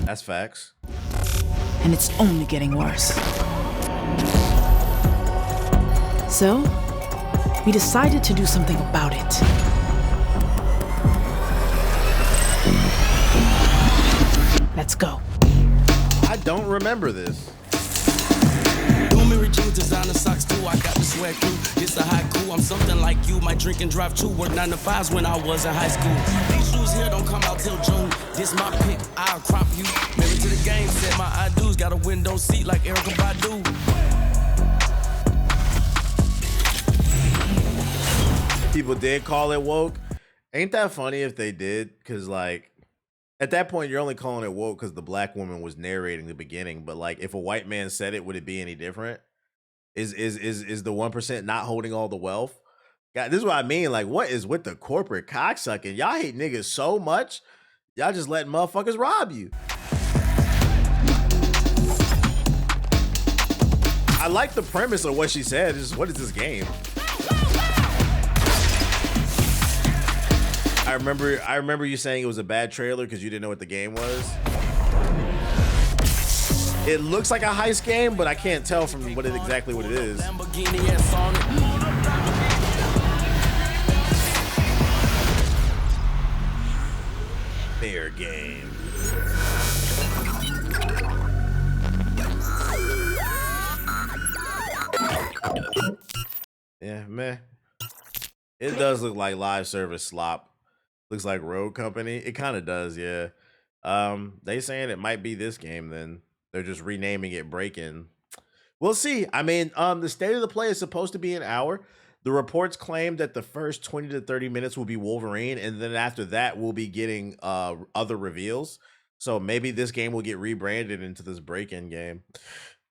That's facts. And it's only getting worse. So, we decided to do something about it. Let's go. I don't remember this. Jeans, designer socks too. I got the swag crew. It's a haiku. I'm something like you. Might drink and drive too. Work 9 to 5s when I was in high school. These shoes here don't come out till June. This my pick. I'll crop you. Married to the game. Said my I do's. Got a window seat like Erykah Badu. People did call it woke. Ain't that funny if they did? Because like at that point you're only calling it woke because the black woman was narrating the beginning. But like if a white man said it, would it be any different? Is the 1% not holding all the wealth? God, this is what I mean. Like, what is with the corporate cocksucking? Y'all hate niggas so much. Y'all just letting motherfuckers rob you. I like the premise of what she said. It's just, what is this game? I remember you saying it was a bad trailer because you didn't know what the game was. It looks like a heist game, but I can't tell from exactly what it is. Fair game. Yeah, man. It does look like live service slop. Looks like Road Company. It kind of does, yeah. They saying it might be this game then. They're just renaming it Break-In. We'll see. I mean, the state of the play is supposed to be an hour. The reports claim that the first 20 to 30 minutes will be Wolverine, and then after that, we'll be getting other reveals. So maybe this game will get rebranded into this Break-In game.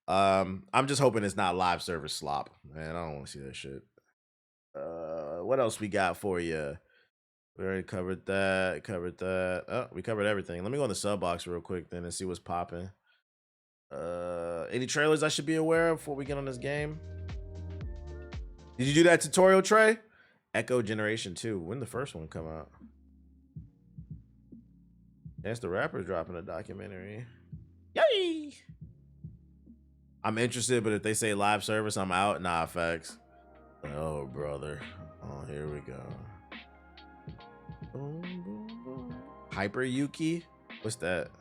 I'm just hoping it's not live service slop. Man, I don't want to see that shit. What else we got for you? We already covered that. Oh, we covered everything. Let me go in the sub box real quick then and see what's popping. Any trailers I should be aware of before we get on this game? Did you do that tutorial, Trey? Echo Generation 2. When did the first one come out? That's the Rapper's dropping a documentary. Yay! I'm interested, but if they say live service, I'm out. Nah, facts. Oh, brother. Oh, here we go. Hyper Yuki? What's that?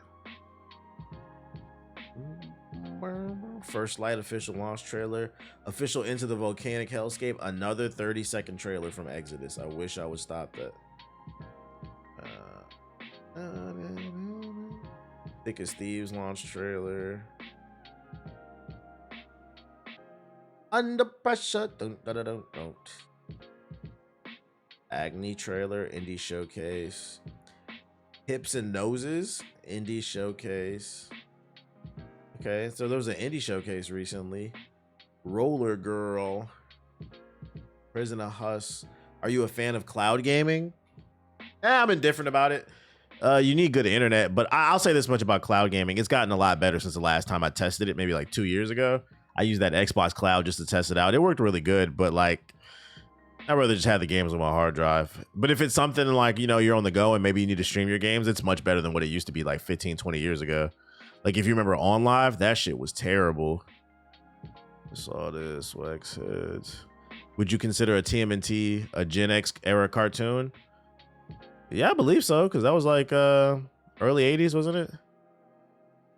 First Light official launch trailer. Official Into the Volcanic Hellscape. Another 30-second trailer from Exodus. I wish I would stop that. Thick as Thieves launch trailer. Under Pressure. Don't. Agni trailer. Indie Showcase. Hips and Noses. Indie Showcase. Okay, so there was an indie showcase recently. Roller Girl. Prison of Huss. Are you a fan of cloud gaming? I'm indifferent about it. You need good internet, but I'll say this much about cloud gaming. It's gotten a lot better since the last time I tested it, maybe like 2 years ago. I used that Xbox Cloud just to test it out. It worked really good, but like, I'd rather just have the games on my hard drive. But if it's something like, you know, you're on the go and maybe you need to stream your games, it's much better than what it used to be like 15, 20 years ago. Like, if you remember On Live, that shit was terrible. I saw this. Wax Heads. Would you consider a TMNT a Gen X era cartoon? Yeah, I believe so, because that was like early 80s, wasn't it?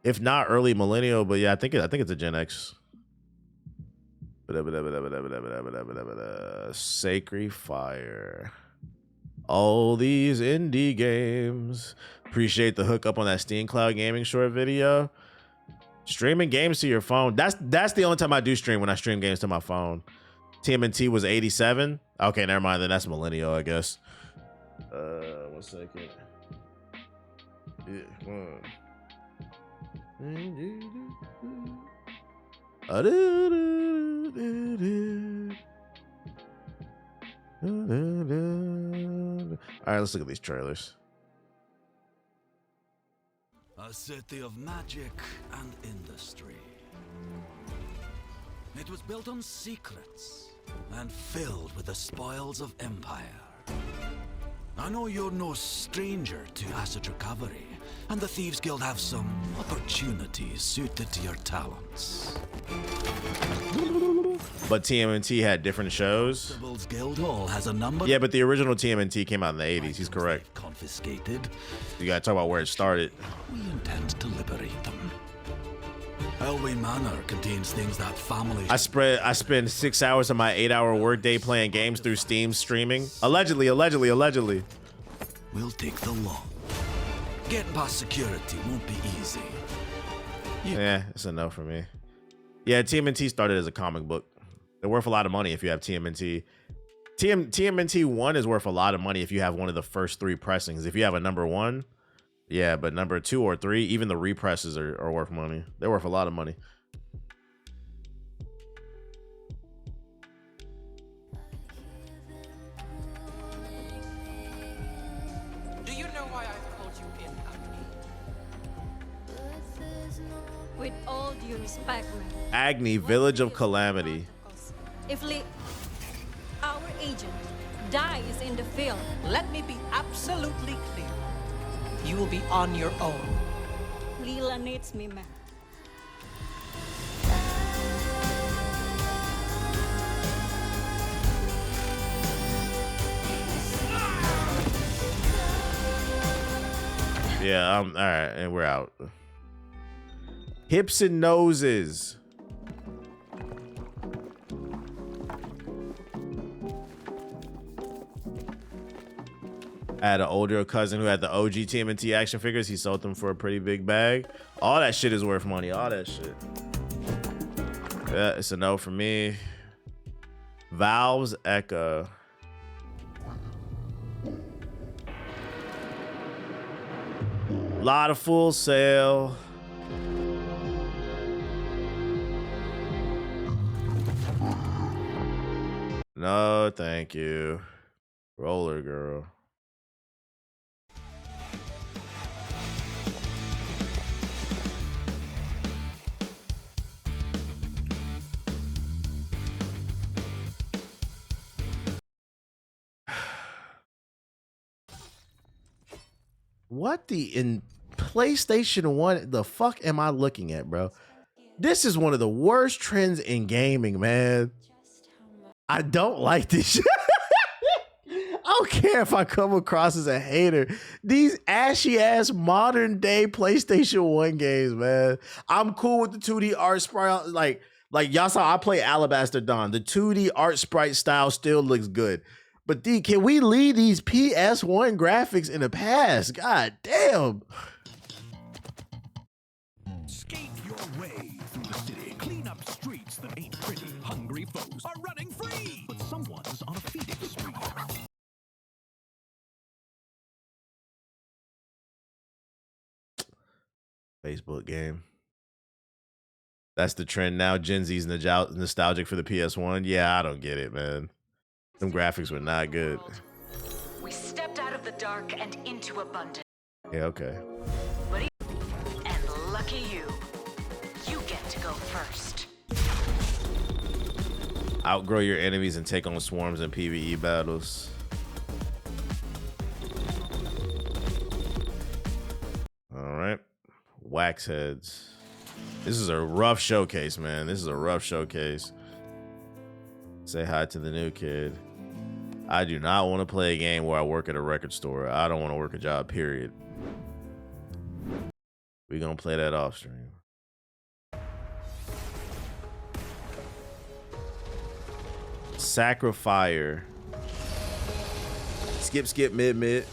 If not early millennial, but yeah, I think it's a Gen X. Sacred Fire. All these indie games. Appreciate the hookup on that Steam Cloud Gaming short video. Streaming games to your phone. That's the only time I do stream, when I stream games to my phone. TMNT was 87. Okay, never mind. Then that's millennial, I guess. 1 second. Yeah, all right, let's look at these trailers. A city of magic and industry. It was built on secrets and filled with the spoils of empire. I know you're no stranger to asset recovery, and the Thieves Guild have some opportunities suited to your talents. But TMNT had different shows. Guild Hall has a number. Yeah, but the original TMNT came out in the 80s. He's correct. Confiscated. You gotta talk about where it started. We intend to liberate them. Elway Manor contains things that families. I spend 6 hours of my 8-hour workday playing games through Steam streaming. Allegedly. We'll take the law. Getting past security won't be easy. Yeah, it's a no for me. Yeah, TMNT started as a comic book. They're worth a lot of money if you have TMNT. TMNT 1 is worth a lot of money if you have one of the first 3 pressings. If you have a number 1, yeah, but number 2 or 3, even the represses are worth money. They're worth a lot of money. Do you know why I've called you in, Agni? With all due respect, man. Agni, Village of Calamity. If our agent dies in the field, Let me be absolutely clear. You will be on your own. Leela needs me, man. Yeah, all right, and we're out. Hips and noses. I had an older cousin who had the OG TMNT action figures. He sold them for a pretty big bag. All that shit is worth money. All that shit. Yeah, it's a no for me. Valve's Echo. Lot of Full Sail. No, thank you. Roller Girl. What in PlayStation 1 the fuck am I looking at, bro? This is one of the worst trends in gaming, man. I don't like this shit. I don't care if I come across as a hater. These ashy ass modern day PlayStation 1 games, man. I'm cool with the 2D art sprite. Like y'all saw I play Alabaster Dawn. The 2D art sprite style still looks good. But D, can we leave these PS1 graphics in the past? God damn. Skate your way through the city. Clean up streets that ain't pretty. Hungry foes are running free. But someone's on a feeding spree. Facebook game. That's the trend now. Gen Z's nostalgic for the PS1. Yeah, I don't get it, man. Them graphics were not good. We stepped out of the dark and into abundance. Yeah, okay. And lucky you get to go first. Outgrow your enemies and take on swarms in PvE battles. All right. Wax heads. This is a rough showcase, man. This is a rough showcase. Say hi to the new kid. I do not want to play a game where I work at a record store. I don't want to work a job, period. We're going to play that off stream. Sacrifier. Skip, mid.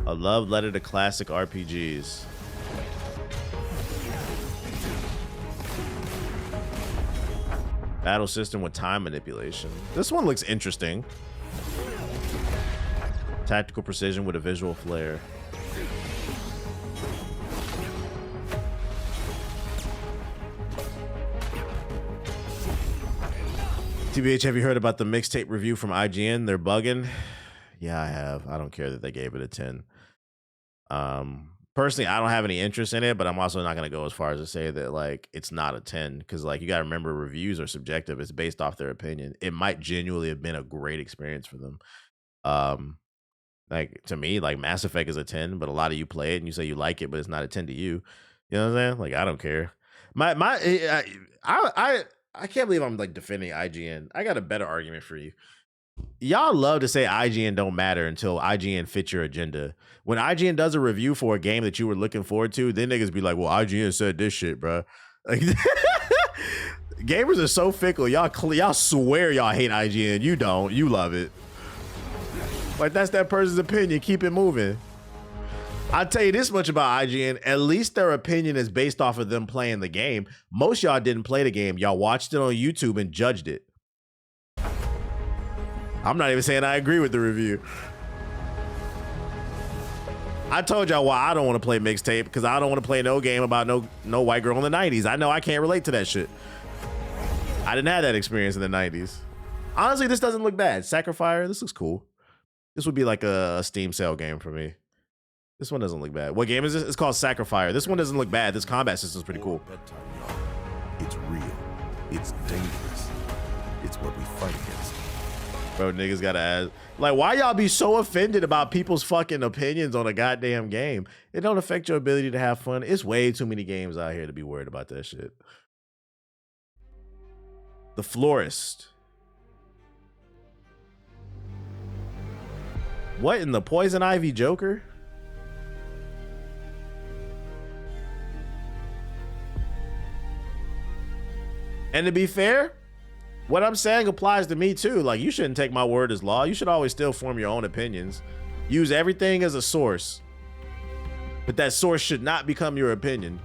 A love letter to classic RPGs. Battle system with time manipulation. This one looks interesting. Tactical precision with a visual flair. TBH, have you heard about the mixtape review from IGN? They're bugging. Yeah, I have. I don't care that they gave it a 10. Personally, I don't have any interest in it, but I'm also not going to go as far as to say that like it's not a 10 because like you got to remember reviews are subjective. It's based off their opinion. It might genuinely have been a great experience for them. Like to me, like Mass Effect is a 10, but a lot of you play it and you say you like it, but it's not a 10 to you. You know what I'm saying? Like I don't care. I can't believe I'm like defending IGN. I got a better argument for you. Y'all love to say IGN don't matter until IGN fits your agenda. When IGN does a review for a game that you were looking forward to, then niggas be like, well, IGN said this shit, bro. Like, gamers are so fickle. Y'all swear y'all hate IGN. You don't. You love it. Like, that's that person's opinion. Keep it moving. I'll tell you this much about IGN. At least their opinion is based off of them playing the game. Most y'all didn't play the game. Y'all watched it on YouTube and judged it. I'm not even saying I agree with the review. I told y'all why I don't want to play mixtape, because I don't want to play no game about no white girl in the 90s. I know I can't relate to that shit. I didn't have that experience in the 90s. Honestly, this doesn't look bad. Sacrifier, this looks cool. This would be like a Steam sale game for me. This one doesn't look bad. What game is this? It's called Sacrifier. This one doesn't look bad. This combat system's pretty cool. It's real. It's dangerous. It's what we fight against. Bro, niggas gotta ask. Like, why y'all be so offended about people's fucking opinions on a goddamn game? It don't affect your ability to have fun. It's way too many games out here to be worried about that shit. The Florist. What in the Poison Ivy Joker? And to be fair, what I'm saying applies to me too. Like, you shouldn't take my word as law. You should always still form your own opinions. Use everything as a source, but that source should not become your opinion.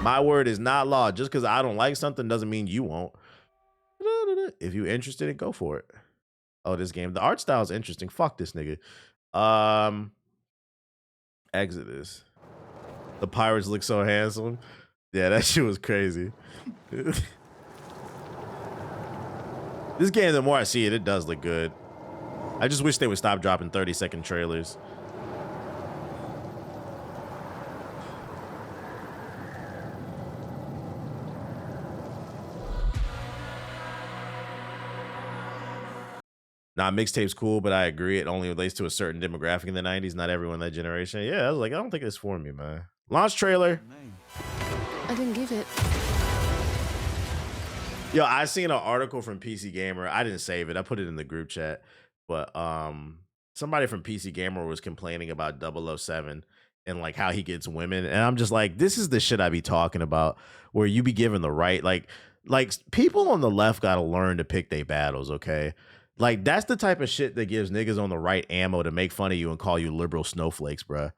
My word is not law. Just because I don't like something doesn't mean you won't. If you're interested, go for it. Oh, this game. The art style is interesting. Fuck this nigga. Exodus. The pirates look so handsome. Yeah, that shit was crazy. This game, the more I see it, it does look good. I just wish they would stop dropping 30-second trailers. Nah, mixtape's cool, but I agree. It only relates to a certain demographic in the 90s, not everyone in that generation. Yeah, I was like, I don't think it's for me, man. Launch trailer. I didn't give it. Yo, I seen an article from PC Gamer. I didn't save it. I put it in the group chat. But somebody from PC Gamer was complaining about 007 and like how he gets women. And I'm just like, this is the shit I be talking about, where you be given the right. Like people on the left got to learn to pick their battles, okay? Like, that's the type of shit that gives niggas on the right ammo to make fun of you and call you liberal snowflakes, bruh.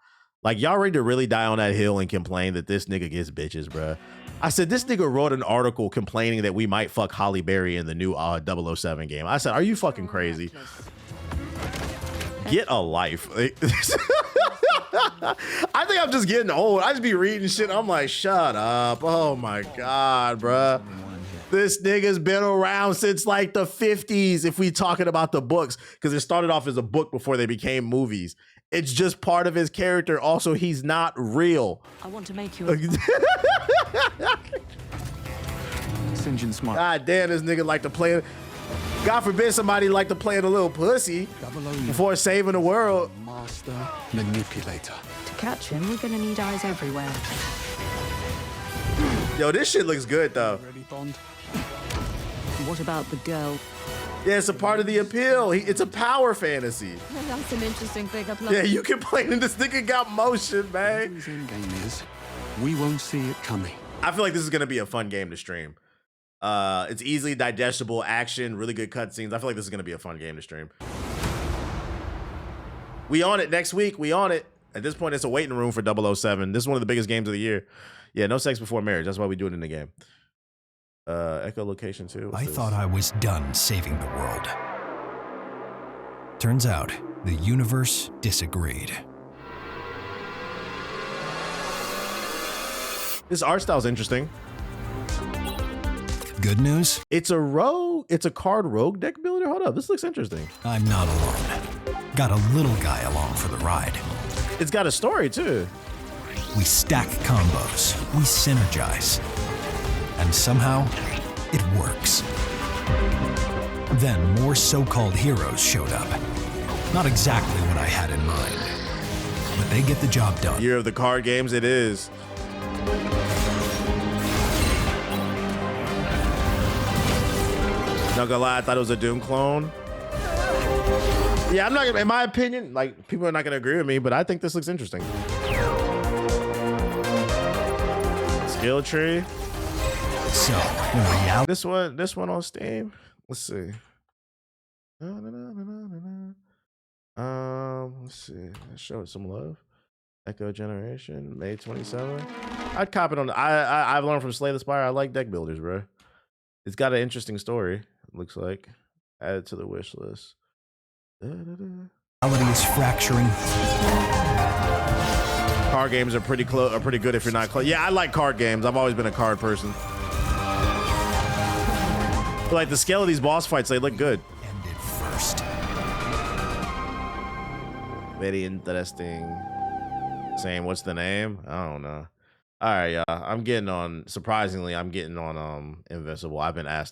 Like, y'all ready to really die on that hill and complain that this nigga gets bitches, bruh. I said, this nigga wrote an article complaining that we might fuck Holly Berry in the new 007 game. I said, are you fucking crazy? Get a life. I think I'm just getting old. I just be reading shit. I'm like, shut up. Oh my God, bruh. This nigga's been around since like the 50s if we talking about the books, because it started off as a book before they became movies. It's just part of his character. Also, he's not real. I want to make you St. John Smart. God damn, this nigga like to play it. God forbid somebody like to play in a little pussy before saving the world. Master manipulator. To catch him, we're gonna need eyes everywhere. Yo, this shit looks good though. Ready, Bond? What about the girl? Yeah, it's a part of the appeal. It's a power fantasy. That's an interesting pickup line. Yeah, you complaining this nigga got motion, man. The end game is, we won't see it coming. I feel like this is gonna be a fun game to stream. It's easily digestible action, really good cutscenes. I feel like this is gonna be a fun game to stream. We on it next week. We on it. At this point, it's a waiting room for 007. This is one of the biggest games of the year. Yeah, no sex before marriage. That's why we do it in the game. Echolocation 2. I thought I was done saving the world. Turns out, the universe disagreed. This art style is interesting. Good news? It's a card rogue deck builder. Hold up, this looks interesting. I'm not alone. Got a little guy along for the ride. It's got a story too. We stack combos, we synergize, and somehow it works. Then more so-called heroes showed up. Not exactly what I had in mind, but they get the job done. Year of the card games, it is. Not gonna lie, I thought it was a Doom clone. Yeah, I'm not gonna, in my opinion, like, people are not gonna agree with me, but I think this looks interesting. Skill tree. So, now this one on Steam. Let's see. Let's see. Show it some love. Echo Generation, May 27. I'd cop it on. I've learned from Slay the Spire. I like deck builders, bro. It's got an interesting story. It looks like. Add it to the wish list. reality is fracturing. Card games are pretty close. Are pretty good if you're not close. Yeah, I like card games. I've always been a card person. But like the scale of these boss fights, they look good. Ended first. Very interesting. Saying what's the name? I don't know. All right, y'all. I'm getting on. Surprisingly, I'm getting on Invincible. I've been asked